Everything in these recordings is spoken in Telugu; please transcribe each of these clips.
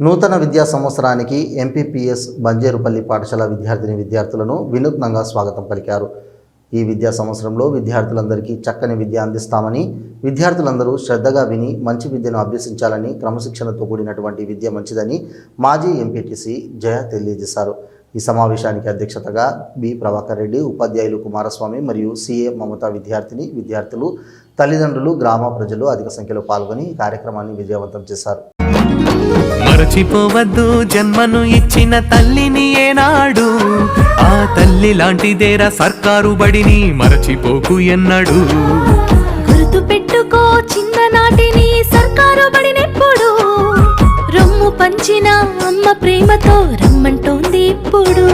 నూతన విద్యా సంవత్సరానికి ఎంపీపీఎస్ బంజేరుపల్లి పాఠశాల విద్యార్థులను వినూత్నంగా స్వాగతం పలికారు. ఈ విద్యా సంవత్సరంలో విద్యార్థులందరికీ చక్కని విద్య అందిస్తామని, విద్యార్థులందరూ శ్రద్ధగా విని మంచి విద్యను అభ్యసించాలని, క్రమశిక్షణతో కూడినటువంటి విద్య మంచిదని మాజీ ఎంపీటీసీ జయ తెలియజేశారు. ఈ సమావేశానికి అధ్యక్షతగా బి ప్రభాకర్ రెడ్డి, ఉపాధ్యాయులు కుమారస్వామి మరియు సిఏ మమత విద్యార్థులు, తల్లిదండ్రులు, గ్రామ ప్రజలు అధిక సంఖ్యలో పాల్గొని ఈ కార్యక్రమాన్ని విజయవంతం చేశారు. మరచిపోవద్దు జన్మను ఇచ్చిన తల్లిని ఏనాడు, ఆ తల్లి లాంటిదేరా సర్కారు బడిని మరచిపోకు ఎన్నడు. గుర్తు పెట్టుకో చిన్ననాటిని సర్కారు బడినెప్పుడు, రొమ్ము పంచిన అమ్మ ప్రేమతో రమ్మంటోంది ఇప్పుడు.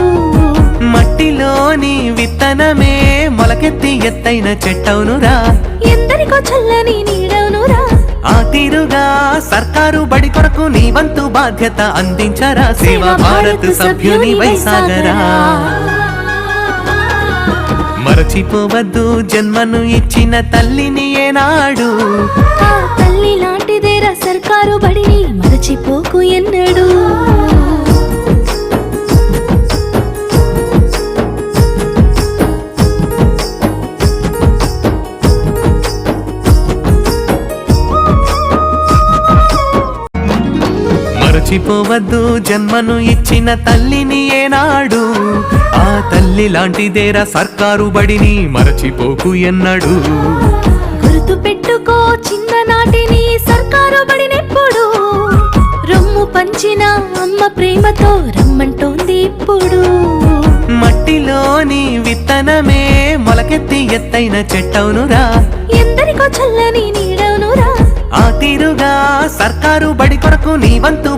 మట్టిలోని విత్తనమే మొలకెత్తి ఎత్తైన చెట్టవునురా, ఎందరికో చల్లని నీడవునురా. ఆ తీరుగా సర్కారు బడి కొరకు నీ వంతు బాధ్యత అందించరా. సేవా భారత్ సభ్యుని వైసాగరా. మరచిపోవద్దు జన్మను ఇచ్చిన తల్లిని ఏనాడు, ఆ తల్లి లాంటిదేరా సర్కారు బడిని మరచిపోకు ఎన్నడు. మరచిపోవద్దు జన్మను ఇచ్చిన తల్లిని ఏనాడు, ఆ తల్లి లాంటిదేరా సర్కారు బడిని మరచిపోకు ఎన్నడు. గుర్తు పెట్టుకో చిన్ననాటిని సర్కారు బడినెప్పుడు, రొమ్ము పంచిన అమ్మ ప్రేమతో రమ్మంటోంది ఇప్పుడు. మట్టిలోని విత్తనమే మొలకెత్తి ఎత్తైన చెట్టవునురా, ఎందరికో చల్లని నీడవునురా. ఆ తీరుగా సర్కారు బడి కొరకు నీ వంతు